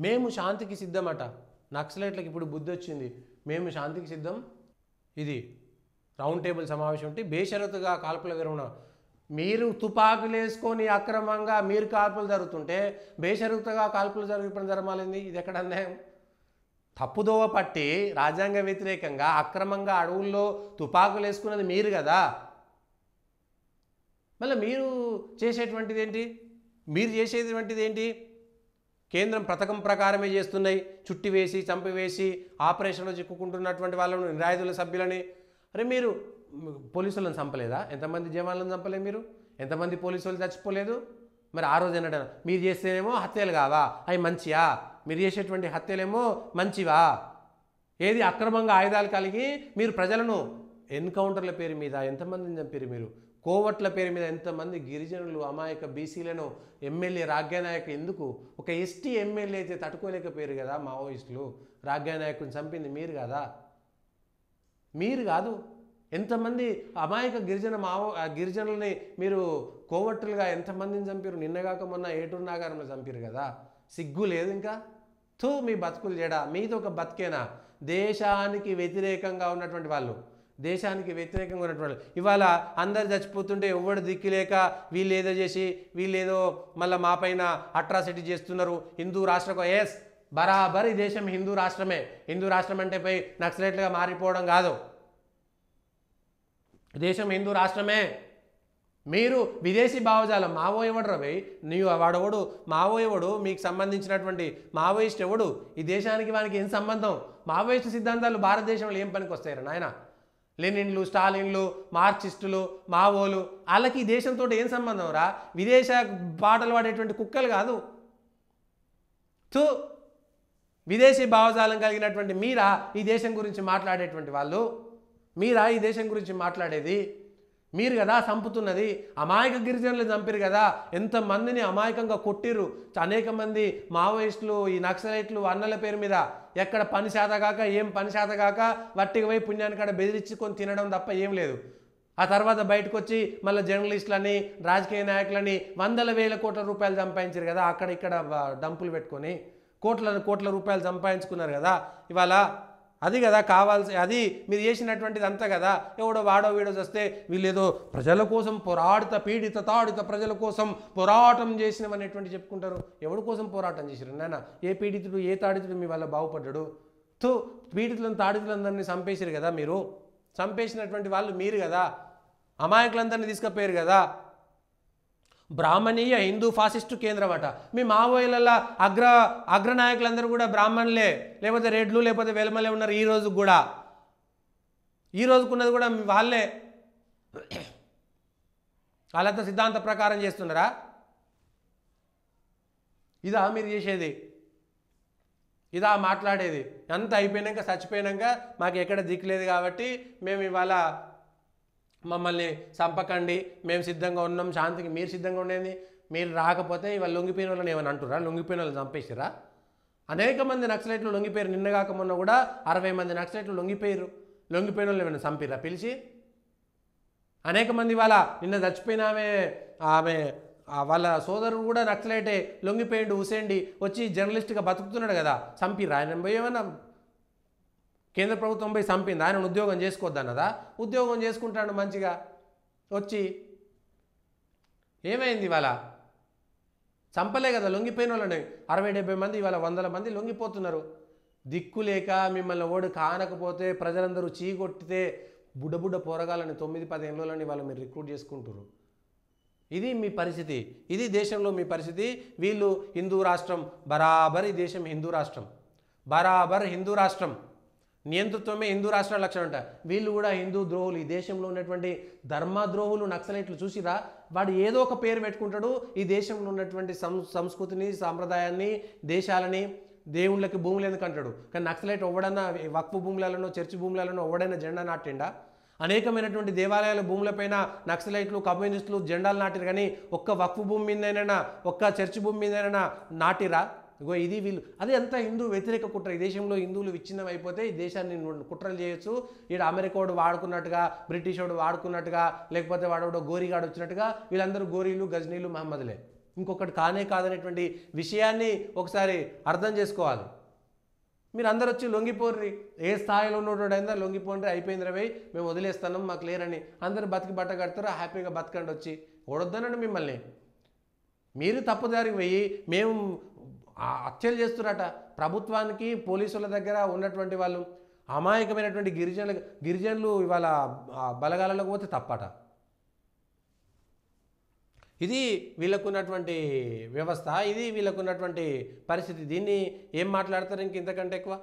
మేము శాంతికి సిద్ధమట. నక్సలైట్లకు ఇప్పుడు బుద్ధి వచ్చింది, మేము శాంతికి సిద్ధం. ఇది రౌండ్ టేబుల్ సమావేశం ఉంటే బేషరతుగా కాల్పుల విరమణ. మీరు తుపాకులు వేసుకొని అక్రమంగా మీరు కాల్పులు జరుగుతుంటే బేషరతుగా కాల్పులు జరమాలింది. ఇది ఎక్కడ అన్యాయం? తప్పుదోవ పట్టి రాజ్యాంగ వ్యతిరేకంగా అక్రమంగా అడవుల్లో తుపాకులు వేసుకున్నది మీరు కదా. మళ్ళీ మీరు చేసేటువంటిది ఏంటి? మీరు చేసేటువంటిది ఏంటి? కేంద్రం పథకం ప్రకారమే చేస్తున్నాయి, చుట్టి వేసి చంపివేసి ఆపరేషన్లో చిక్కుకుంటున్నటువంటి వాళ్ళను, నిరాయుధుల సభ్యులని. అరే మీరు పోలీసులను చంపలేదా? ఎంతమంది జవాన్లను చంపలేదు మీరు? ఎంతమంది పోలీసులు చచ్చిపోలేదు? మరి ఆ రోజు ఏంటంటే మీరు చేస్తేనేమో హత్యలు కావా? అవి మంచివా? మీరు చేసేటువంటి హత్యలేమో మంచివా? ఏది అక్రమంగా ఆయుధాలు కలిగి మీరు ప్రజలను ఎన్కౌంటర్ల పేరు మీద ఎంతమందిని చంపారు మీరు? కోవట్ల పేరు మీద ఎంతమంది గిరిజనులు, అమాయక బీసీలను ఎమ్మెల్యే రాజ్యానాయకు ఎందుకు? ఒక ఎస్టీ ఎమ్మెల్యే అయితే తట్టుకోలేకపోయారు కదా మావోయిస్టులు. రాజ్యానాయకుని చంపింది మీరు కదా, మీరు కాదు. ఎంతమంది అమాయక గిరిజనుల్ని మీరు కోవట్టులుగా ఎంతమందిని చంపారు? నిన్నగాక మొన్న ఏటూరు నాగారంలో చంపారు కదా. సిగ్గు లేదు ఇంకా? మీ బతుకులు చేయడా? మీది ఒక బతికేనా? దేశానికి వ్యతిరేకంగా ఉన్నటువంటి వాళ్ళు, దేశానికి వ్యతిరేకంగా ఉన్నటువంటి ఇవాళ అందరు చచ్చిపోతుంటే ఎవడు దిక్కులేక వీళ్ళేదో చేసి వీళ్ళేదో మళ్ళీ మా పైన అట్రాసిటీ చేస్తున్నారు. హిందూ రాష్ట్రం బరాబర్ ఈ దేశం హిందూ రాష్ట్రమే. హిందూ రాష్ట్రం అంటే పోయి నక్సలైట్లుగా మారిపోవడం కాదు. దేశం హిందూ రాష్ట్రమే. మీరు విదేశీ భావజాలం మావో ఎవడు రవి? నీవు వాడెవడు? మావో ఎవడు? మీకు సంబంధించినటువంటి మావోయిస్ట్ ఎవడు? ఈ దేశానికి వానికి ఏం సంబంధం? మావోయిస్ట్ సిద్ధాంతాలు భారతదేశంలో ఏం పనికి వస్తాయి నాయన? లెనిన్లు, స్టాలిన్లు, మార్క్సిస్టులు, మావోలు, వాళ్ళకి ఈ దేశంతో ఏం సంబంధం రా? విదేశ పాటలు పాడేటువంటి కుక్కలు కాదు. విదేశీ భావజాలం కలిగినటువంటి మీరా ఈ దేశం గురించి మాట్లాడేటువంటి వాళ్ళు? మీరా ఈ దేశం గురించి మాట్లాడేది? మీరు కదా చంపుతున్నది. అమాయక గిరిజనులు చంపారు కదా, ఎంతమందిని అమాయకంగా కొట్టిరు. అనేక మంది మావోయిస్టులు, ఈ నక్సలైట్లు అన్నల పేరు మీద ఎక్కడ పని శాతగాక ఏం పని శాతగాక వట్టికి పోయి పుణ్యాన్ని కాడ బెదిరించుకొని తినడం తప్ప ఏం లేదు. ఆ తర్వాత బయటకు వచ్చి మళ్ళీ జర్నలిస్టులని, రాజకీయ నాయకులని వందల వేల కోట్ల రూపాయలు సంపాదించారు కదా, అక్కడ ఇక్కడ డంపులు పెట్టుకొని కోట్ల రూపాయలు సంపాదించుకున్నారు కదా. ఇవాళ అది కదా కావాల్సి, అది మీరు చేసినటువంటిది అంతా కదా. ఎవడో వాడో వీడో వస్తే వీళ్ళేదో ప్రజల కోసం పీడిత తాడిత ప్రజల కోసం పోరాటం చేసినవనేటువంటి చెప్పుకుంటారు. ఎవడి కోసం పోరాటం చేశారు నాన్న? ఏ పీడితుడు ఏ తాడితుడు మీ వల్ల బాగుపడ్డాడు? పీడితులను తాడితులందరినీ చంపేశారు కదా మీరు. చంపేసినటువంటి వాళ్ళు మీరు కదా. అమాయకులందరినీ తీసుకుపోయారు కదా. బ్రాహ్మణీయ హిందూ ఫాసిస్టు కేంద్రం అట. మీ మావోయిల అగ్రనాయకులందరూ కూడా బ్రాహ్మణులే, లేకపోతే రెడ్లు, లేకపోతే వెలమలే ఉన్నారు. ఈ రోజు కూడా, ఈ రోజుకున్నది కూడా వాళ్ళే. వాళ్ళంతా సిద్ధాంత ప్రకారం చేస్తున్నారా? ఇదా మీరు చేసేది? ఇదా మాట్లాడేది? అంత అయిపోయినాక చచ్చిపోయినాక మాకు ఎక్కడ దిక్కులేదు కాబట్టి మేము ఇవాళ మమ్మల్ని చంపకండి, మేము సిద్ధంగా ఉన్నాం శాంతికి. మీరు సిద్ధంగా ఉండేది? మీరు రాకపోతే ఇవాళ లొంగిపోయిన వాళ్ళని ఏమని అంటురా? లొంగిపోయిన వాళ్ళని చంపేసిరా? అనేక మంది నక్సలైట్లు లొంగిపోయారు. నిన్నగాక మొన్న కూడా 60 మంది నక్సలైట్లు లొంగిపోయారు. లొంగిపోయిన వాళ్ళు ఏమైనా చంపిరా పిలిచి? అనేక మంది వాళ్ళ నిన్న చచ్చిపోయిన ఆమె వాళ్ళ సోదరుడు కూడా నక్సలైటే, లొంగిపోయిండు. హుసేండి వచ్చి జర్నలిస్ట్గా బతుకుతున్నాడు కదా, చంపిరా? ఆయన పోయి ఏమన్నా కేంద్ర ప్రభుత్వం పోయి చంపింది? ఆయన ఉద్యోగం చేసుకోవద్దన్నదా? ఉద్యోగం చేసుకుంటాడు మంచిగా వచ్చి. ఏమైంది ఇవాళ? చంపలే కదా లొంగిపోయిన వాళ్ళని. 60-70 మంది ఇవాళ 100 మంది లొంగిపోతున్నారు. దిక్కులేక మిమ్మల్ని ఓడి కానకపోతే ప్రజలందరూ చీకొట్టితే బుడ్డ పోరగాలని 9-10 ఏళ్ళని వాళ్ళు మీరు రిక్రూట్ చేసుకుంటారు. ఇది మీ పరిస్థితి. ఇది దేశంలో మీ పరిస్థితి. వీళ్ళు హిందూ రాష్ట్రం, బరాబర్ ఈ దేశం హిందూ రాష్ట్రం, బరాబర్ హిందూ రాష్ట్రం. నియంతృత్వమే హిందూ రాష్ట్రాల లక్షణం అంట. వీళ్ళు కూడా హిందూ ద్రోహులు. ఈ దేశంలో ఉన్నటువంటి ధర్మద్రోహులు నక్సలైట్లు చూసిరా? వాడు ఏదో ఒక పేరు పెట్టుకుంటాడు. ఈ దేశంలో ఉన్నటువంటి సంస్కృతిని, సాంప్రదాయాన్ని, దేశాలని, దేవుళ్ళకి భూములు ఎందుకు అంటాడు. కానీ నక్సలైట్ ఎవడన్నా వక్ఫ్ భూములలోనో చర్చి భూములలోనో ఎవడైనా జెండా నాటిండా? అనేకమైనటువంటి దేవాలయాల భూములపైన నక్సలైట్లు, కమ్యూనిస్టులు జెండాలు నాటిరు. కానీ ఒక్క వక్ఫ్ భూమి మీదైనా, ఒక్క చర్చి భూమి మీదైనా నాటిరా? ఇగో ఇది వీళ్ళు. అది అంతా హిందూ వ్యతిరేక కుట్ర. ఈ దేశంలో హిందువులు విచ్ఛిన్నం అయిపోతే ఈ దేశాన్ని కుట్రలు చేయొచ్చు. ఈడ అమెరికా వాడు వాడుకున్నట్టుగా, బ్రిటిష్ వాడు వాడుకున్నట్టుగా, లేకపోతే వాడు గోరీగాడు వచ్చినట్టుగా వీళ్ళందరూ గోరీలు, గజనీలు, మహమ్మదులే. ఇంకొకటి కానే కాదనేటువంటి విషయాన్ని ఒకసారి అర్థం చేసుకోవాలి. మీరు అందరు వచ్చి లొంగిపోర్రి, ఏ స్థాయిలో ఉన్నోడైందా లొంగిపోండి, అయిపోయింది రవి మేము వదిలేస్తున్నాం మాకు లేరని అందరు బతికి బట్ట కడతారు, హ్యాపీగా బతకండి వచ్చి. ఓడొద్దనండి మిమ్మల్ని. మీరు తప్పుదారికి పోయి మేము హత్యలు చేస్తున్నట. ప్రభుత్వానికి పోలీసుల దగ్గర ఉన్నటువంటి వాళ్ళు అమాయకమైనటువంటి గిరిజనులు ఇవాళ బలగాలకు పోతే తప్పట. ఇది వీళ్ళకున్నటువంటి వ్యవస్థ, ఇది వీళ్ళకున్నటువంటి పరిస్థితి. దీన్ని ఏం మాట్లాడతారు ఇంక ఇంతకంటే ఎక్కువ?